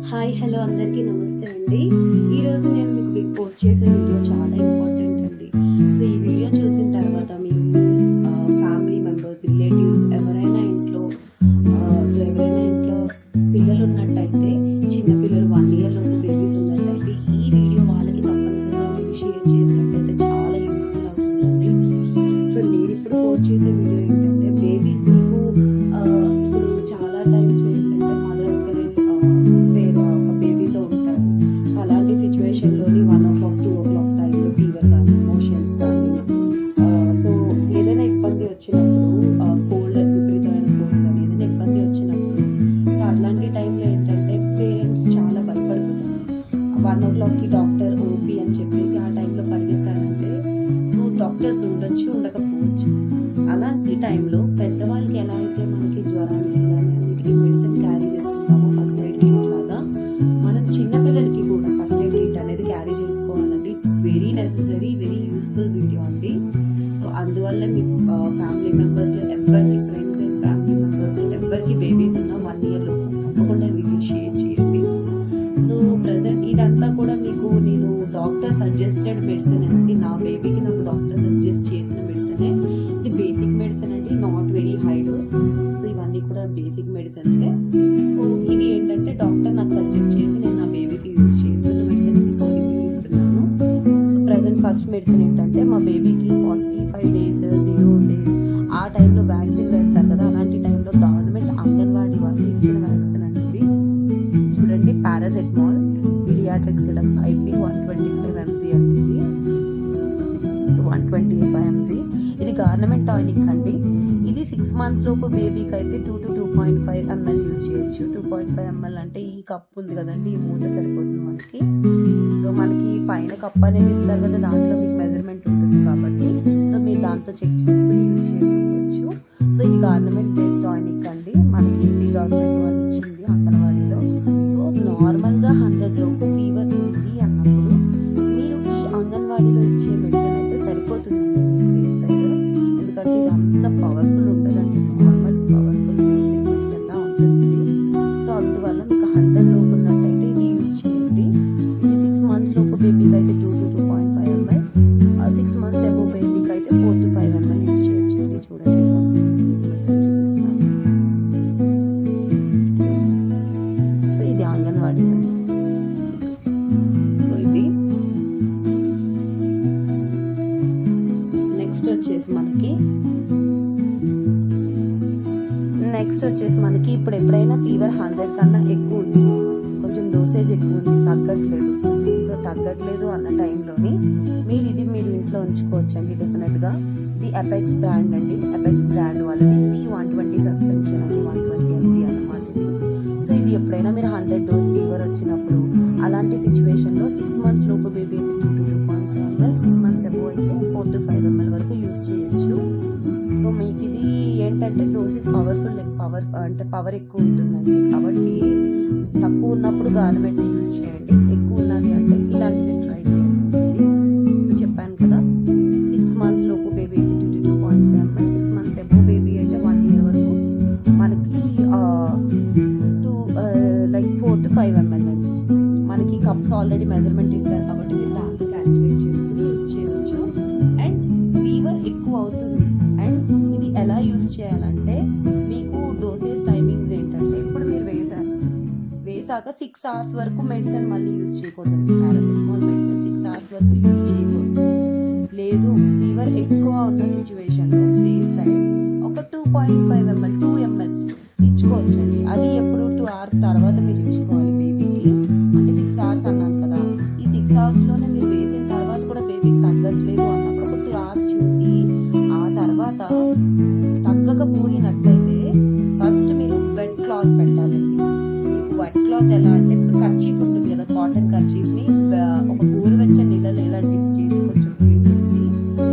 Hi hello అందరికీ నమస్తే అండి. ఈరోజు నేను మీకు పోస్ట్ చేసే వీడియో చాలా ఇంపార్టెంట్ అండి. సో ఈ వీడియో చూసిన తర్వాత మీరు ఫ్యామిలీ మెంబర్స్, రిలేటివ్స్ ఎవరైనా ఇంట్లో పిల్లలు ఉన్నట్టయితే, చిన్న పిల్లలు 1 ఇయర్ లోపు బేబీస్ ఉన్నట్టయితే ఈ వీడియో వాళ్ళకి తప్పనిసరిగా మీరు షేర్ చేసినట్టయితే చాలా యూస్ఫుల్ అవుతుందండి. సో నేను ఇప్పుడు పోస్ట్ చేసే వీడియో ఏంటంటే, బేబీస్ మీకు ఇప్పుడు చాలా టైమ్స్ ఏంటంటే మదర్ వేరే ఒక బేబీతో ఉంటారు. సో అలాంటి సిచ్యువేషన్లోని 1 o'clock 2 o'clock టైంలో ఫీవర్ కానీ మోషన్స్ కానీ సో ఏదైనా ఇబ్బంది వచ్చినప్పుడు కోల్డ్ విపరీతమైన కోల్డ్ కానీ ఏదైనా ఇబ్బంది వచ్చినప్పుడు సో అలాంటి టైంలో ఏంటంటే పేరెంట్స్ చాలా భయపడిపోతారు. 1 o'clockకి డాక్టర్ ఓపీ అని చెప్పేసి ఆ టైంలో పరిగెత్తాలంటే సో డాక్టర్స్ ఉండొచ్చు ఉండకపోవచ్చు. అలాంటి టైంలో పెద్దవాళ్ళకి ఎలా అయితే మనకి జ్వరానికి కానీ అన్నిటికీ మెడిసిన్ క్యారీ చేసుకుంటామో ఫస్ట్ ఎయిడ్ కిట్ లాగా, మనం చిన్నపిల్లలకి కూడా ఫస్ట్ ఎయిడ్ కిట్ అనేది క్యారీ చేసుకోవాలండి. It's very necessary, very useful video అండి. సో అందువల్ల మీకు ఫ్యామిలీ మెంబర్స్లో ఎవరికి, ఫ్రెండ్స్ అండ్ ఫ్యామిలీ మెంబర్స్లో ఎవరికి బేబీస్ ఉన్న 1 year లోపు తప్పకుండా వీడియో షేర్ చేయండి. సో ప్రజెంట్ ఇదంతా కూడా మీకు నేను డాక్టర్ సజెస్టెడ్ మెడిసిన్ అండి. నా బేబీకి నాకు డాక్టర్ సజెస్ట్ చేసిన మెడిసినే. ఇది బేసిక్ మెడిసిన్ అండి, not very high dose. So ఇవన్నీ కూడా బేసిక్ మెడిసిన్సే. సో ఇవి ఏంటంటే డాక్టర్ నాకు సజెస్ట్ చేసి నేను నా బేబీకి యూజ్ చేస్తున్న మెడిసిన్ మీకు రివ్యూ ఇస్తున్నాను. సో ప్రజెంట్ ఫస్ట్ మెడిసిన్ ఏంటంటే, మా బేబీకి 45 days 0 days ఆ టైంలో వ్యాక్సిన్ వేస్తారు కదా, అలాంటి టైంలో గవర్నమెంట్ అంగన్వాడీ వాళ్ళు ఇచ్చిన వ్యాక్సిన్ అండి ఇది. చూడండి, paracetamol paediatric syrup IP 125 mg అండి ఇది. సో 125 mg ఇది గవర్నమెంట్ టానిక్ అండి. ఇది 6 months లోపు బేబీకి అయితే 2 to 2.5 ml యూజ్ చేయొచ్చు. 2.5 ml అంటే ఈ కప్ ఉంది కదండి, ఈ మూత సరిపోతుంది మనకి. సో మనకి పైన కప్ అనేది ఇస్తారు కదా, దాంట్లో మీకు మెజర్మెంట్ ఉంటుంది కాబట్టి సో మీరు దాంతో చెక్ చేసుకుని యూజ్ చేసుకోవచ్చు. సో ఇది గవర్నమెంట్ బేస్డ్ టానిక్ అండి, మనకి ఏపీ గవర్నమెంట్ వాళ్ళు ఇచ్చింది అంగన్వాడీలో. సో నార్మల్గా 100 లోపు ఫీవర్ ఉంది అన్నప్పుడు మీరు ఈ అంగన్వాడీలో ఇచ్చే మెడిసిన్ అయితే సరిపోతుంది మీకు సేఫ్ సైడ్. ఎందుకంటే ఇది అంత పవర్ఫుల్ ఉంటుందండి, నార్మల్ పవర్ఫుల్ బేసిక్ మెడిసిన్ లా ఉంటుంది. సో అందువల్ల మీకు 100 లోపు ఉన్నట్టయితే ఇది యూజ్ చేయండి. ఇది 6 months లోపు బేబీకి అయితే 2 to 2.5 ml, 6 months అబో బేబీకి అయితే 4 to 5 ml యూజ్ చేయొచ్చండి. చూడండి మెడిసిన్ చూపిస్తాను. సో ఇది అంగన్వాడీ అండి. సో ఇది నెక్స్ట్ వచ్చేసి మనకి ఇప్పుడు ఎప్పుడైనా ఫీవర్ 100 కన్నా ఎక్కువ ఉంది, కొంచెం డోసేజ్ ఎక్కువ ఉంది, తగ్గట్లేదు అన్న టైంలోని మీరు ఇంట్లో ఉంచుకోవచ్చండి డెఫినెట్గా. ఇది అపెక్స్ బ్రాండ్ అండి, అపెక్స్ బ్రాండ్ వాళ్ళది P120 సస్పెన్షన్ అని 120 mg అన్నమాట ఇది. సో ఇది ఎప్పుడైనా మీరు 100 డోస్ ఫీవర్ వచ్చినప్పుడు అలాంటి సిచ్యువేషన్లో 6 months లోపు బేబీ అయితే 2 to 2.5 ml, 6 months అబో అయితే 4 to 5 ml వరకు యూజ్ చేయొచ్చు. సో మీకు ఇది ఏంటంటే డోసేజ్ పవర్ ఎక్కువ ఉంటుందండి, కాబట్టి తక్కువ ఉన్నప్పుడు గవర్నమెంట్ యూజ్ చేయండి, ఎక్కువ ఉన్నది అంటే ఇలాంటిది ట్రై చేయండి. సో చెప్పాను కదా, 6 months లోపు బేబీ అయితే 2 to 2.5 ml, 6 months above baby అయితే 1 year వరకు మనకి 4 to 5 ml అండి. మనకి కప్స్ ఆల్రెడీ మెజర్మెంట్ ఇస్తారు కాబట్టి మీరు దాంతో క్యాలిక్యులేట్ చేసుకుని యూజ్ చేయవచ్చు. అండ్ ఫీవర్ ఎక్కువ అవుతుంది, అండ్ ఇది ఎలా యూజ్ చేయాలంటే మీకు డోసేజ్ టైమింగ్స్ ఏంటంటే, ఇప్పుడు మీరు వేసాక 6 hours వరకు మెడిసిన్ మళ్ళీ యూజ్ చేయకూడదండి. పారాసెటమాల్ మెడిసిన్ 6 hours వరకు యూజ్ చేయకూడదు. లేదు ఫీవర్ ఎక్కువ ఉన్న సిచ్యువేషన్లో సేఫ్ సైడ్ ఒక 2.5 ml 2 ml ఇచ్చుకోవచ్చండి. అది ఎప్పుడు 2 hours తర్వాత మీరు ఇచ్చుకోవాలి బేబీకి. అంటే 6 hours అన్నాను కదా, ఈ 6 hoursలోనే మీరు వేసిన తర్వాత కూడా బేబీకి తగ్గట్లేదు అన్నప్పుడు ఒక 2 hours చూసి ఆ తర్వాత తగ్గకపోయినట్లయితే ఫస్ట్ మీరు వెట్ క్లాత్ పెట్టాలండి. మీకు వెట్ క్లాత్ ఎలా అంటే, ఇప్పుడు కర్చీఫ్ ఉంటుంది కదా, కాటన్ కర్చీఫ్ని ఒక గోరువెచ్చని నీళ్ళలో ఇలా డిప్ చేసి కొంచెం పిండేసి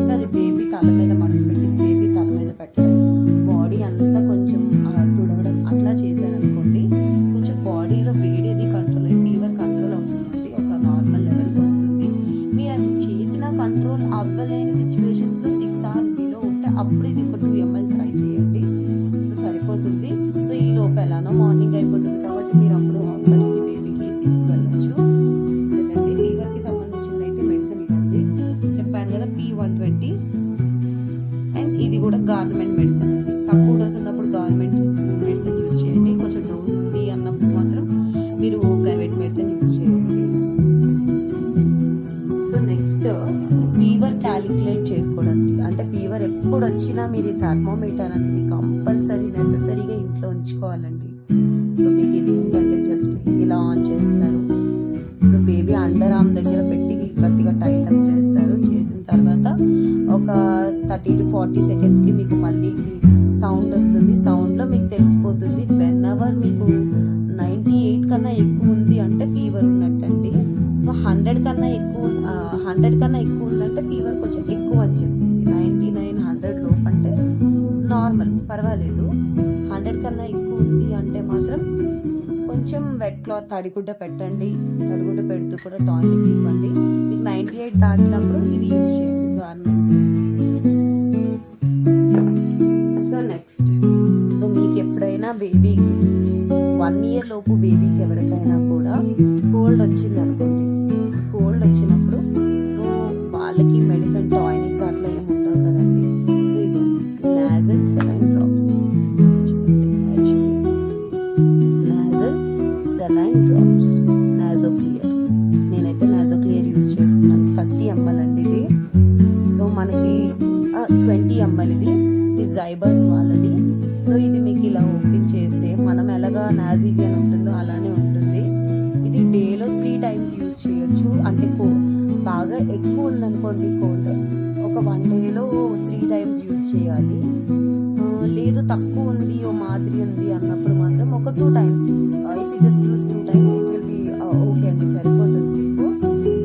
సో అది బేబీ తల మీద మడత పెట్టి బేబీ తల మీద పెట్టడం, బాడీ అంతా కొంచెం తుడవడం అట్లా చేశారనుకోండి, కొంచెం బాడీలో వేడేది కంట్రోల్ అయ్యి ఫీవర్ కంట్రోల్ అవుతుందండి, ఒక నార్మల్ లెవెల్కి వస్తుంది. మీరు అది చేసిన కంట్రోల్ అవ్వలేని సిచ్యువేషన్స్లో 6 hours బిలో ఉంటే అప్పుడు ఇది ఒక 2 ml ట్రై చేయండి. సో సరిపోతుంది. సో ఈ లోపు ఎలానో మార్నింగ్ అయిపోతుంది కాబట్టి మీరు అప్పుడు హాస్పిటల్కి బేబీకి 30 to 40 సెకండ్స్కి మీకు మళ్ళీ సౌండ్ వస్తుంది. సౌండ్లో మీకు తెలిసిపోతుంది. వెన్ ఎవర్ మీకు 98 కన్నా ఎక్కువ ఉంది అంటే ఫీవర్ ఉన్నట్టండి. సో 100 కన్నా ఎక్కువ ఉందంటే ఫీవర్ కొంచెం ఎక్కువ అని చెప్పేసి. 99, 100 లోపు అంటే నార్మల్, పర్వాలేదు. 100 కన్నా ఎక్కువ ఉంది అంటే మాత్రం కొంచెం వెట్ క్లాత్ తడిగుడ్డ పెట్టండి. తడిగుడ్డ పెడుతూ కూడా టానిక్ ఇవ్వండి. మీకు 98 దాటినప్పుడు ఇది యూజ్ చేయండి, గవర్నమెంట్. సో నెక్స్ట్, సో మీకు ఎప్పుడైనా బేబీకి 1 year లోపు బేబీకి ఎవరికైనా కూడా కోల్డ్ వచ్చింది అనుకోండి. కోల్డ్ వచ్చినప్పుడు సో వాళ్ళకి మెడిసిన్ టానిక్ అట్లా ఏమి ఉండవు కదండి. సో ఇది nozzle saline drops, nozzle saline drops, Narzo clear. నేనైతే నాజో క్లియర్ యూజ్ చేస్తున్నాను. 30 ml అండి ఇది. సో మనకి 20 ml ఇది జైబస్ వాళ్ళది. సో ఇది మీకు ఇలా ఓపెన్ చేస్తే మనం ఎలాగా నాజీగా అని ఉంటుందో అలానే ఉంటుంది. ఇది డేలో 3 times యూజ్ చేయొచ్చు. అంటే బాగా ఎక్కువ ఉందనుకోండి కోల్డ్, ఒక 1 dayలో 3 times యూజ్ చేయాలి. లేదు తక్కువ ఉంది, ఓ మాదిరి ఉంది అన్నప్పుడు మాత్రం ఒక 2 times. If you just use 2 times it will be okay అండి, సరిపోతుంది మీకు.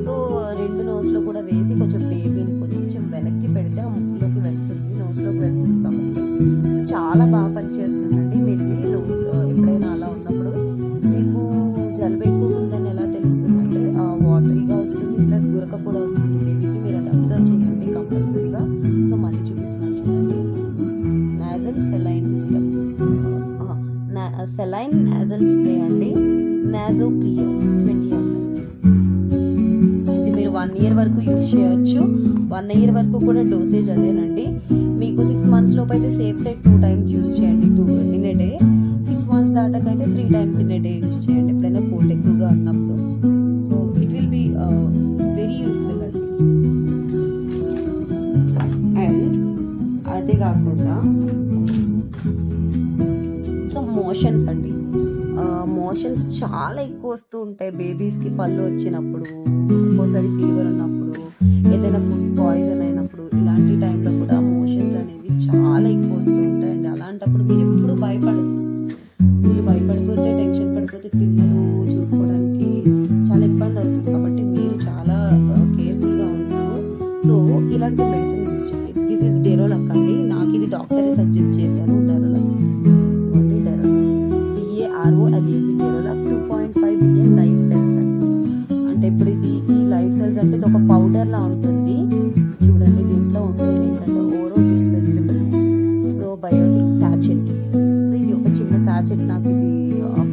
సో 2 నోస్లో కూడా వేసి కొంచెం బేబీని కొంచెం వెనక్కి పెడితే ఆ ముక్కులోకి వెళ్తుంది, నోస్లోకి వెళ్తుంది కాబట్టి సో చాలా బాగా పనిచేస్తుందండి. మీరు ఎప్పుడైనా అలా ఉన్నప్పుడు మీకు జలుబు ఎక్కువ ఉందని ఎలా తెలుస్తుందంటే వాటరీగా వస్తుంది, ప్లస్ గురక కూడా వస్తుంది బేబీకి. మీరు అది అబ్జర్వ్ చేయండి కంపల్సరీగా. సో మళ్ళీ చూపిస్తున్నాను చూడండి. Nozzle saline saline nozzle spray అండి, నాజో క్లియర్ 20 ml. ఇది మీరు 1 year వరకు యూజ్ చేయొచ్చు. 1 year వరకు కూడా డోసేజ్ అదేనండి. మీకు 6 months లోపు అయితే సేఫ్ సైడ్ 2 times యూజ్ చేయండి, 2 in a day. 6 months దాటాకైతే 3 times in a day use చేయండి ఎప్పుడైనా కోల్డ్ ఎక్కువగా ఉన్నప్పుడు. So it will be very useful అండి. అండ్ అదే కాకుండా సో మోషన్స్ అండి. మోషన్స్ చాలా ఎక్కువ వస్తూ ఉంటాయి బేబీస్కి. పళ్ళు వచ్చినప్పుడు, ఒక్కోసారి ఫీవర్ ఉన్నప్పుడు, ఏదైనా ఫుడ్ పాయిజన్ అయినప్పుడు, ఇలాంటి టైంలో కూడా మోషన్స్ అనేవి చాలా ఎక్కువ వస్తూ ఉంటాయండి. అలాంటప్పుడు మీరు ఎప్పుడు మీరు భయపడిపోతే, టెన్షన్ పడిపోతే పిల్లలు చూసుకోవడానికి చాలా ఇబ్బంది అవుతుంది. కాబట్టి మీరు చాలా కేర్ఫుల్గా ఉంటారు. సో ఇలాంటి మెడిసిన్ యూజ్ చేయండి. దిస్ ఈజ్ డెరోలక్ అండి. నాకు ఇది డాక్టరే సజెస్ట్ చేశారు. డెరోలక్ DAROLAC డెరోలక్ 2.5 billion లైవ్ సెల్స్ అండి. అంటే ఇప్పుడు ఇది ఈ లైవ్ సెల్స్ అంటే ఇది ఒక పౌడర్ లా ఉంటుంది. చూడండి దీంట్లో ఉంటుంది ఏంటంటే ఓరో డిస్పెన్సిబుల్ ప్రోబయోటిక్ సాచెట్. సో ఇది ఒక చిన్న సాచెట్ నాకు ఇది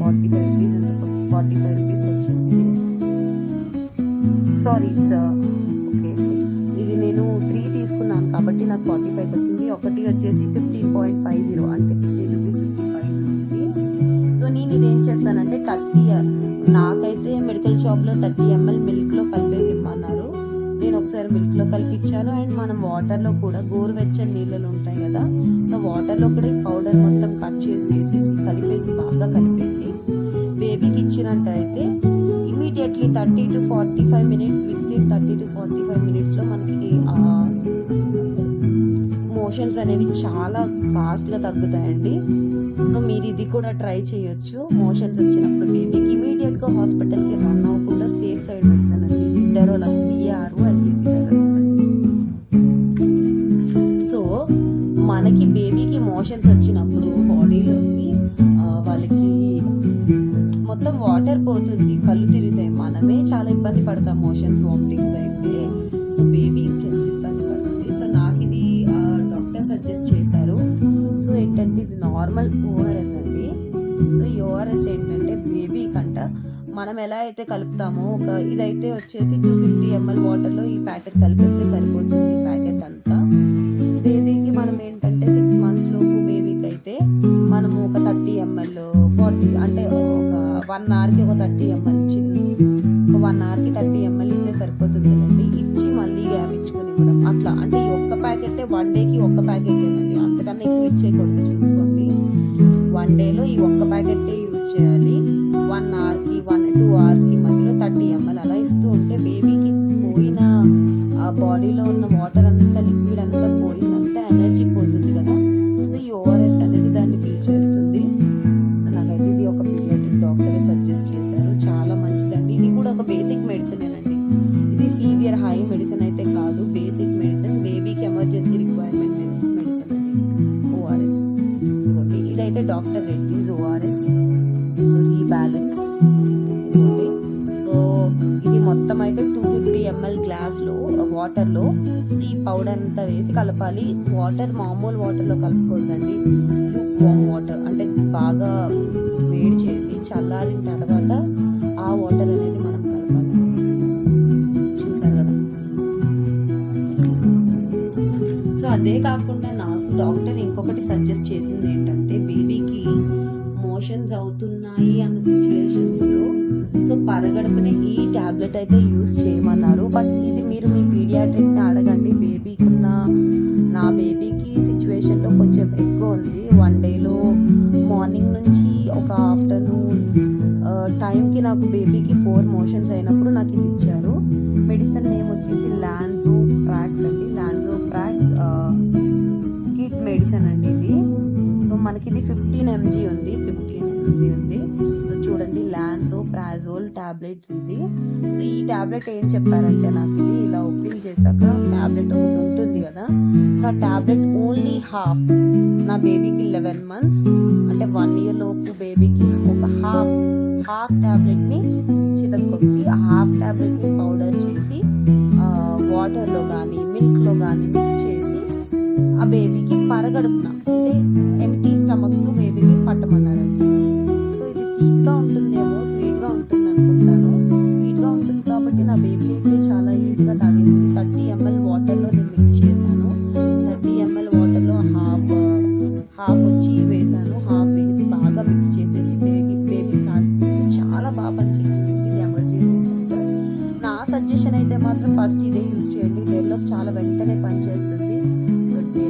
45 రూపీస్ వచ్చింది. సారీ ఓకే, ఇది నేను 3 తీసుకున్నాను కాబట్టి నాకు 45 వచ్చింది. ఒకటి వచ్చేసి 15.50 అంటే 15 రూపీస్ 55 ఉంది. సో నేను ఇదేం చేస్తానంటే 30, నాకైతే మెడికల్ షాప్లో 30 ml మిల్క్లో కలిపేసి ఇమ్మన్నారు. నేను ఒకసారి మిల్క్లో కలిపించాను. అండ్ మనం వాటర్లో కూడా గోరువెచ్చని నీళ్ళలో ఉంటాయి కదా, సో వాటర్లో కూడా ఈ పౌడర్ మొత్తం కట్ చేసి వేసేసి బాగా కలిపేసి బేబీకి ఇచ్చినట్టయితే immediately 30 to 45 minutes, within 30 to 45 minutesలో మనకి మోషన్స్ అనేవి చాలా ఫాస్ట్గా తగ్గుతాయండి. సో మీరు ఇది కూడా ట్రై చేయొచ్చు. మోషన్స్ వచ్చినప్పుడు బేబీకి ఇమీడియట్గా హాస్పిటల్కి రన్ అవ్వకుండా సేఫ్ సైడ్ మెడిసిన్ అండి ఇది, డెరోలక్, DAROLAC డెరోలక్. సో మనకి బేబీకి మోషన్స్ వచ్చినప్పుడు బాడీలోకి వాళ్ళకి మొత్తం వాటర్ పోతుంది, కళ్ళు తిరుగుతాయి, మనమే చాలా ఇబ్బంది పడతాం మోషన్స్ వామిటింగ్స్ అయితే. సో బేబీ ఇంకెంత ఇబ్బంది పడుతుంది. సో నాకు ఇది డాక్టర్ సజెస్ట్ చేశారు. సో ఏంటంటే ఇది నార్మల్ ORS అండి. సో ఈ ORS ఏంటంటే బేబీ కంట మనం ఎలా అయితే కలుపుతామో ఇదైతే వచ్చేసి 250 ml వాటర్లో ఈ ప్యాకెట్ కలిపేస్తే సరిపోతుంది. ఈ ప్యాకెట్ అంతా బేబీకి మనం ఏంటంటే 6 months లోపు బేబీకి అయితే మనము ఒక 30 ml 40 అంటే ఒక 1 hourకి ఒక 30 ml ఒక 1 hourకి 30 ml ఇస్తే సరిపోతుంది అండి. ఇచ్చి మళ్ళీ గ్యాప్ ఇచ్చుకొని ఇవ్వడం అట్లా. అంటే ఈ ఒక్క ప్యాకెటే 1 dayకి ఒక్క ప్యాకెట్ ఏమండి, అంతకన్నా ఎక్కువ ఇచ్చేయకూడదు. చూసుకోండి, 1 dayలో ఈ ఒక్క ప్యాకెటే యూజ్ చేయాలి. 1 hourకి 2 hours మధ్యలో 30 ml అలా ఇస్తూ ఉంటే బేబీకి పోయిన ఆ బాడీలో ఉన్న వాటర్ అంతా, లిక్విడ్ అంతా పోయిందంటే మొత్తం అయితే 250 ml గ్లాస్లో వాటర్లో ఈ పౌడర్ అంతా వేసి కలపాలి. వాటర్ మామూలు వాటర్లో కలుపుకోవద్దండి, వామ్ వాటర్ అంటే బాగా వేడి చేసి చల్లారిన తర్వాత ఆ వాటర్ అనేది మనం కలపాలి. చూసారు కదా. సో అదే కాకుండా నాకు డాక్టర్ ఇంకొకటి సజెస్ట్ చేసింది ఏంటంటే, బేబీకి మోషన్స్ అవుతున్నాయి అన్న సిచ్యువేషన్స్లో సో పరగడుపునే ఈ ట్యాబ్లెట్ అయితే యూస్ చేయమన్నారు. బట్ ఇది మీరు మీ పీడియాట్రిక్ని అడగండి. నా బేబీకి సిచ్యువేషన్లో కొంచెం ఎక్కువ ఉంది. 1 డేలో మార్నింగ్ నుంచి ఒక ఆఫ్టర్నూన్ టైంకి నాకు బేబీకి 4 మోషన్స్ అయినప్పుడు నాకు ఇది ఇచ్చారు. మెడిసిన్ నేమ్ వచ్చేసి లాన్జోప్రాక్స్ అండి. లాన్జోప్రాక్స్ కిట్ మెడిసిన్ అండి ఇది. సో మనకి ఇది 15 mg ఉంది. సో చూడండి, లాన్జోప్రాజోల్ టాబ్లెట్స్ ఇది. సో ఈ టాబ్లెట్ ఏం చెప్పారంటే, నాకు ఇది ఇలా ఓపెన్ చేశాక టాబ్లెట్ ఒకటి ఉంటుంది కదా, సో ఆ టాబ్లెట్ ఓన్లీ హాఫ్ నా బేబీకి 11 months అంటే 1 year లోపు బేబీకి ఒక హాఫ్ టాబ్లెట్ని చితక్కొట్టి ఆ హాఫ్ టాబ్లెట్ని పౌడర్ చేసి వాటర్లో కానీ మిల్క్లో కానీ మిక్స్ చేసి ఆ బేబీకి పరగడుపున అంటే ఎంటీ స్టమక్తో బేబీకి పట్టమన్నారండి. సో ఇది తీపిగా ఉంటుందేమో, స్వీట్గా ఉంటుంది అనుకుంటాను. స్వీట్గా ఉంటుంది కాబట్టి నా బేబీ అయితే చాలా ఈజీగా తాగేసింది. 30 ml వాటర్లో నేను మిక్స్ చేశాను. 30 ml వాటర్లో హాఫ్ వచ్చి వేసాను. హాఫ్ వేసి బాగా మిక్స్ చేసేసి బేబీ తాగి చాలా బాగా పనిచేసింది. ఇది ఎమర్జెన్సీ సెంటర్. నా సజెషన్ అయితే మాత్రం ఫస్ట్ ఇదే యూజ్ చేయండి. డెవలప్ చాలా వెంటనే పనిచేస్తుంది.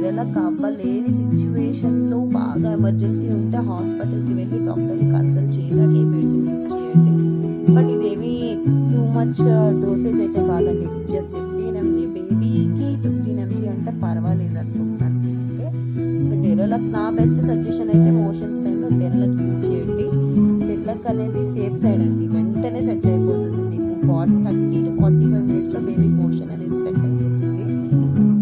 డెవలప్ అవ్వలేని సిచ్యువేషన్లో బాగా ఎమర్జెన్సీ ఉంటే హాస్పిటల్కి వెళ్ళి డాక్టర్ని కన్సల్ట్ చేశాక ఈ మెడిసిన్ యూజ్ చేయండి. బట్ ఇదేమీ టూ మచ్ డోసేజ్ అయితే కాదండి. It's just 15 mg. బేబీకి 15 mg అంటే పర్వాలేదు అనుకుంటున్నాను. ఓకే, సో డెవలప్ నా బెస్ట్ సజెషన్ అయితే మోషన్స్ టైంలో డెవలప్ యూజ్ చేయండి. డెవలప్ అనేది సేఫ్ సైడ్ అండి, వెంటనే సెట్ అయిపోతుంది. మీకు 30 to 45 minutesలో బేబీ మోషన్ అనేది సెట్ అయిపోతుంది.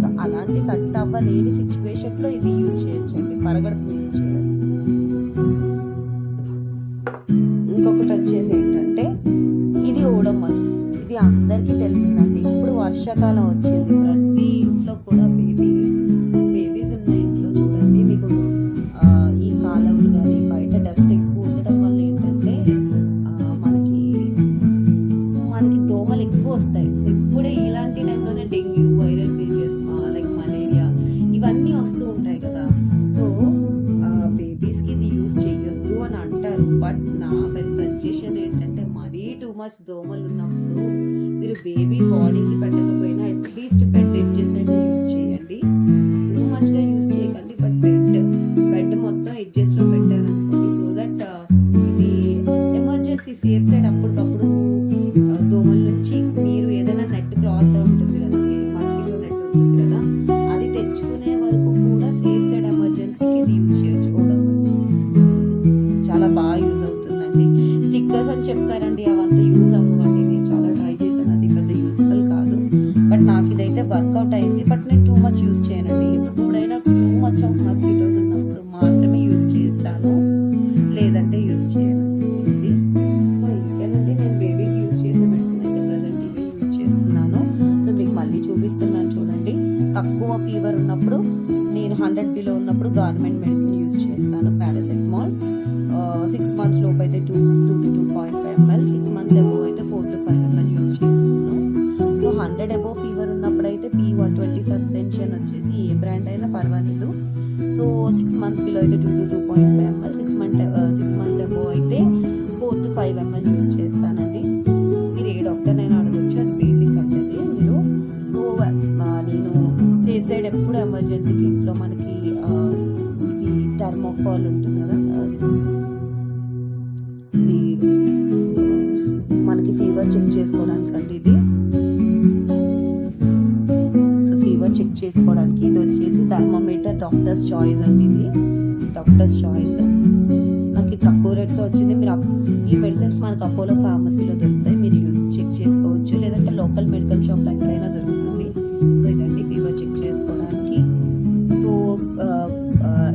సో అలాంటి సెట్ అవ్వలేని సిచ్యువేషన్లో ఇది యూజ్ చేయొచ్చండి, పరగడుపు యూజ్ చేయాలి. ఇంకొకటి వచ్చేసి ఏంటంటే, ఇది ఓడోమస్. ఇది అందరికీ తెలిసిందండి. ఇప్పుడు వర్షాకాలం వచ్చింది, ప్రతి ఇంట్లో కూడా బేబీస్ ఉన్న ఇంట్లో చూడండి, మీకు ఈ కాలువలు కానీ బయట డస్ట్ ఎక్కువ ఉండడం వల్ల ఏంటంటే మనకి దోమలు ఎక్కువ వస్తాయి. సో ఇప్పుడే ఇలాంటి టైంలోనే dengue, viral fevers like malaria ఇవన్నీ వస్తూ ఉంటాయి కదా. సో బేబీస్కి ఇది యూజ్ చేయొద్దు అని అంటారు. బట్ నా బెస్ట్ సజెషన్ ఏంటంటే, మరీ టూ మచ్ దోమలు ఉన్నప్పుడు మీరు బేబీ బాడీకి పెట్టకపోయినా అట్లీస్ట్ బెడ్ ఎడ్జెస్ అయితే యూజ్ చేయండి. టూ మచ్గా యూజ్ చేయకండి. బట్ బెడ్ మొత్తం ఎడ్జెస్లో పెట్టారనుకోండి, సో దట్ ఇది ఎమర్జెన్సీ సేఫ్ సైడ్ అప్పటికప్పుడు దోమల నుంచి మీరు ఏదైనా నెట్ క్లాత్ ఉంటుంది కదా, మస్కిటో నెట్ ఉంటుంది కదా, అది తెచ్చుకునే వరకు కూడా సేఫ్ సైడ్ ఎమర్జెన్సీకి ఇది యూజ్ చేయొచ్చు. ఓడోమస్ చాలా బాగా యూజ్ అవుతుందండి. స్టిక్కర్స్ అని చెప్తారండి, అవంతా యూజ్ అవ్వండి. నేను చాలా ట్రై చేశాను, అది పెద్ద యూస్ఫుల్ కాదు. బట్ నాకు ఇదైతే వర్కౌట్ అయింది. బట్ నేను టూ మచ్ యూజ్ చేయనండి. ఎప్పుడైనా టూ మచ్ ఆఫ్ మస్కిటోస్ ఉన్నప్పుడు మాత్రమే యూజ్ చేస్తాను, లేదంటే యూజ్ చేయను. సో ఇంకేనండి, నేను బేబీకి యూజ్ చేసే మెడిసిన్ అయితే ప్రజెంట్ ఇవే యూజ్ చేస్తున్నాను. సో మీకు మళ్ళీ చూపిస్తున్నాను చూడండి. తక్కువ ఫీవర్ ఉన్నప్పుడు నేను 100 below ఉన్నప్పుడు గవర్నమెంట్ మెడిసిన్ యూజ్ చేస్తాను, పారాసెటమాల్. 6 months లోపు అయితే 2 to 2.5 ml, 6 months అబోవ్ అయితే 4 to 5 ml యూజ్ చేస్తున్నాను. సో 100 అబోవ్ ఫీవర్ ఉన్నప్పుడు అయితే P120 సస్పెన్షన్ వచ్చేసి ఏ బ్రాండ్ అయినా పర్వాలేదు. సో 6 months బిలో అయితే 2 to 2.5 ml, 6 months అబోవ్ అయితే 4 to 5 ml యూజ్ చేస్తానండి. మీరు ఏ డాక్టర్ అయినా అడగచ్చు, అది బేసిక్ అంటే మీరు. సో నేను సేఫ్ సైడ్ ఎప్పుడు ఎమర్జెన్సీకి ఇంట్లో మనకి ఇది థర్మోకాల్ ఉంటుంది కదా, ఇది మనకి ఫీవర్ చెక్ చేసుకోవడానికి అండి ఇది. సో ఫీవర్ చెక్ చేసుకోవడానికి ఇది వచ్చేసి థర్మోమీటర్, డాక్టర్స్ చాయిస్ అండి. ఇది డాక్టర్స్ చాయిస్. నాకు ఇది తక్కువ రేట్లో వచ్చింది. మీరు ఈ మెడిసిన్స్ మనకు అపోలో ఫార్మసీలో దొరుకుతాయి, మీరు చెక్ చేసుకోవచ్చు. లేదంటే లోకల్ మెడికల్ షాప్లో ఎక్కడైనా దొరుకుతుంది. సో ఇదండి ఫీవర్ చెక్ చేసుకోవడానికి. సో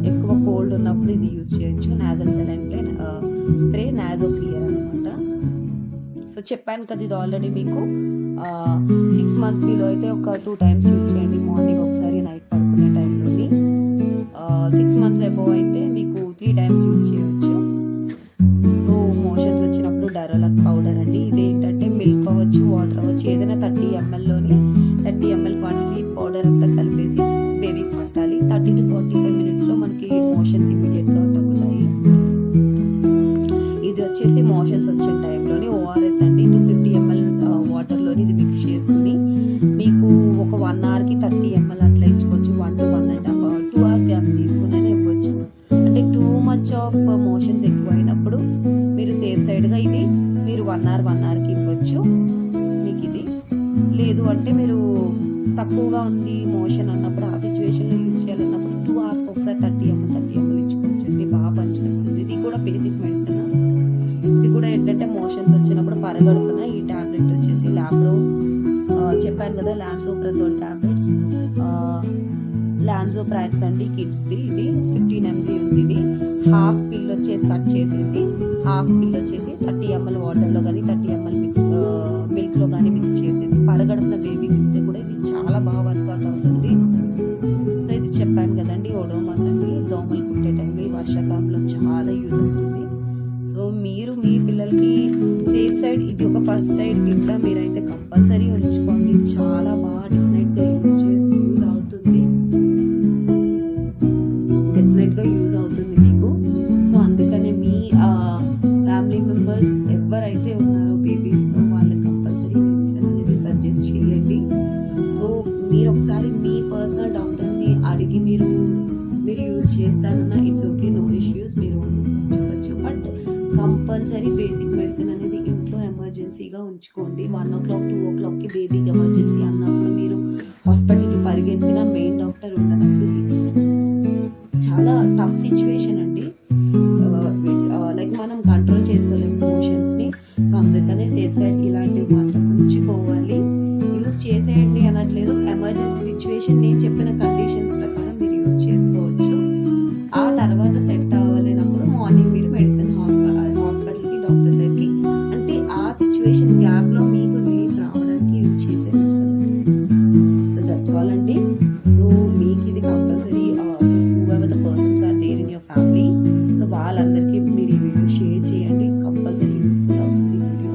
ఎక్కువ కోల్డ్ ఉన్నప్పుడు ఇది యూజ్ చేయొచ్చు. Nozzle saline spray, Narzo clear అనమాట. సో చెప్పాను కదా ఇది ఆల్రెడీ మీకు 6 మంత్స్ బిలో అయితే ఒక 2 టైమ్స్ యూస్ చేయండి, మార్నింగ్ ఒకసారి, నైట్ పడుకునే టైంలోని. 6 మంత్స్ అబోవ్ అయితే మీకు 3 టైమ్స్ యూస్ చేయవచ్చు. సో మోషన్స్ వచ్చినప్పుడు డరోలాక్ పౌడర్ అండి. ఇదేంటంటే మిల్క్ అవ్వచ్చు, వాటర్ అవ్వచ్చు, ఏదైనా 30 mlలోని 30 ml క్వాంటిటీ పౌడర్ అంతా కలిపేసి బేబీకి పట్టాలి. 30 to 45 మినిట్స్లో మనకి మోషన్స్ ఇమీడియట్గా తగ్గుతాయి. ఇది వచ్చేసి మోషన్స్ వచ్చిన టైంలోని ఓఆర్ఎస్ అండి. 250 ml వాటర్లోని ఇది మిక్స్ చేసుకుని మీకు ఒక 1 hourకి 30 ml అట్లా ఇచ్చుకోవచ్చు. 1 to 1.5 hour 2 hours గ్యాప్ తీసుకుని ఇవ్వచ్చు. అంటే టూ మచ్ ఆఫ్ మోషన్స్ ఎక్కువ అయినప్పుడు మీరు సేఫ్ సైడ్గా ఇది మీరు 1 hourకి ఇవ్వచ్చు మీకు ఇది. లేదు అంటే మీరు తక్కువగా ఉంది మోషన్ అన్నప్పుడు, ఆ సిచ్యువేషన్లో యూజ్ చేయాలన్నప్పుడు 2 hours ఒకసారి 30 ml ఇచ్చుకోవచ్చు అండి. బాగా పనిచేస్తుంది. ఇది కూడా బేసిక్ మెడిసిన్. ఇది కూడా ఏంటంటే మోషన్స్ వచ్చినప్పుడు పరగడుపున ఈ ట్యాబ్లెట్ వచ్చేసి లాబ్రో చెప్పాను కదా, లాన్సోప్రజోల్ ట్యాబ్లెట్స్, లాన్జోప్రాక్స్ అండి కిడ్స్ది. ఇది 15 mg ఉంది. ఇది హాఫ్ పిల్ వచ్చేసి కట్ చేసేసి హాఫ్ పిల్ వచ్చేసి 30 ml వాటర్లో కానీ 30 ml మిల్క్లో కానీ మిక్స్ చేసేసి పరగడుపున బేబీకి ఇస్తే కూడా ఇది చాలా బాగా వర్కౌట్ అవుతుంది. సో ఇది చెప్పాను కదండి ఓడోమాస్ అండి, దోమలు కుట్టే టైంలో ఈ వర్షాకాలంలో చాలా యూజ్ అవుతుంది. సో మీరు మీ పిల్లలకి సేఫ్ సైడ్ ఇది ఒక ఫస్ట్ ఎయిడ్ కిట్లా మీరైతే కంపల్సరీ ఉంచుకోండి. చాలా బాగా డెఫినెట్గా యూజ్ అవుతుంది మీకు. సో అందుకనే మీ ఫ్యామిలీ మెంబర్స్ ఎవరైతే ఉన్నారో బేబీస్తో వాళ్ళకి కంపల్సరీ మెడిసిన్ అనేది సజెస్ట్ చేయండి. సో మీరు ఒకసారి మీ పర్సనల్ డాక్టర్ని అడిగి మీరు యూజ్ చేస్తారన్నా ఇట్స్ ఓకే, నో ఇష్యూస్, మీరు ఉంచవచ్చు. బట్ కంపల్సరీ బేసిక్ మెడిసిన్ అనేది ఇంట్లో ఎమర్జెన్సీగా ఉంచుకోండి. 1 o'clock 2 o'clockకి బేబీకి ఎమర్జెన్సీ అన్నప్పుడు మీరు హాస్పిటల్కి పరిగెత్తిన మెయిన్ డాక్టర్ ఉండనప్పుడు చాలా టఫ్ సిచ్యువేషన్ అండి. లైక్ మనం కంట్రోల్ చేసుకోలేము ఎమోషన్స్ని. సో అందుకనే సేఫ్ సైడ్ ఇలాంటివి మాత్రం ఉంచుకోవాలి. యూజ్ చేసేయండి అనట్లేదు, ఎమర్జెన్సీ సిచ్యువేషన్ నేను చెప్పిన కండిషన్స్ ప్రకారం మీరు యూజ్ చేసుకోవచ్చు. ఆ తర్వాత సెట్ అవ్వలేనప్పుడు మార్నింగ్ మీరు మెడిసిన్ హాస్పిటల్కి డాక్టర్ దగ్గరికి, అంటే ఆ సిచ్యువేషన్ గ్యాప్లో మీకు రిలీఫ్ రావడానికి యూజ్ చేసే మెడిసిన్. సో దట్స్ ఆల్ అండి. సో మీకు ఇది compulsory persons are there in your family. So వాళ్ళందరికీ మీరు ఈ వీడియో షేర్ చేయండి, కంపల్సరీ యూస్ఫుల్ అవుతుంది వీడియో.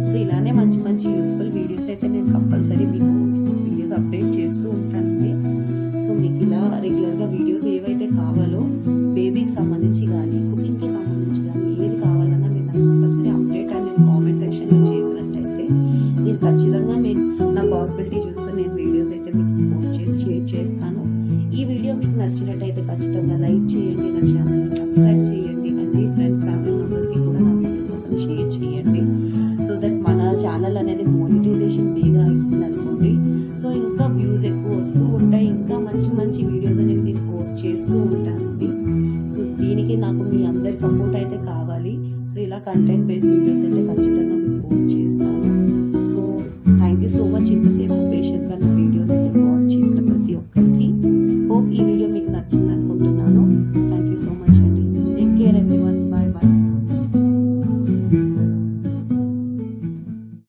సో ఇలానే మంచి మంచి యూస్ఫుల్ వీడియోస్ అయితే నేను కంపల్సరీ మీకు వీడియోస్ అప్డేట్ చేస్తూ ఉంటానండి. సో మీకు ఇలా రెగ్యులర్గా వీడియోస్ ఏవైతే కావాలో బేబీకి సంబంధించి కానీ కుకింగ్కి సంబంధించి కానీ ఏది కావాలన్నా మీరు నాకు కంపల్సరీ అప్డేట్ అనేది కామెంట్ సెక్షన్లో చేసినట్టయితే నేను ఖచ్చితంగా మీకు నా పాసిబిలిటీ చూసుకొని నేను వీడియోస్ అయితే మీకు పోస్ట్ చేసి షేర్ చేస్తాను. ఈ వీడియో మీకు నచ్చినట్టయితే ఖచ్చితంగా లైక్ చేయండి, నా ఛానల్ని సబ్స్క్రైబ్ చేయండి, అండ్ మీ ఫ్రెండ్స్ ఫ్యామిలీ మెంబర్స్కి కూడా నా వీడియో కోసం షేర్ చేయండి. సో దట్ మన ఛానల్ అనేది మోనిటైజేషన్ ఫ్రీగా అవుతుంది అనుకోండి. సో ఇంకా వ్యూస్ ఎక్కువ వస్తూ ఉంటాయి, ఇంకా మంచి మంచి వీడియోస్ అనేవి నేను పోస్ట్ చేస్తూ ఉంటానండి. సో దీనికి నాకు మీ అందరి సపోర్ట్ అయితే కావాలి. సో ఇలా కంటెంట్ బేస్డ్ వీడియోస్ అయితే ఖచ్చితంగా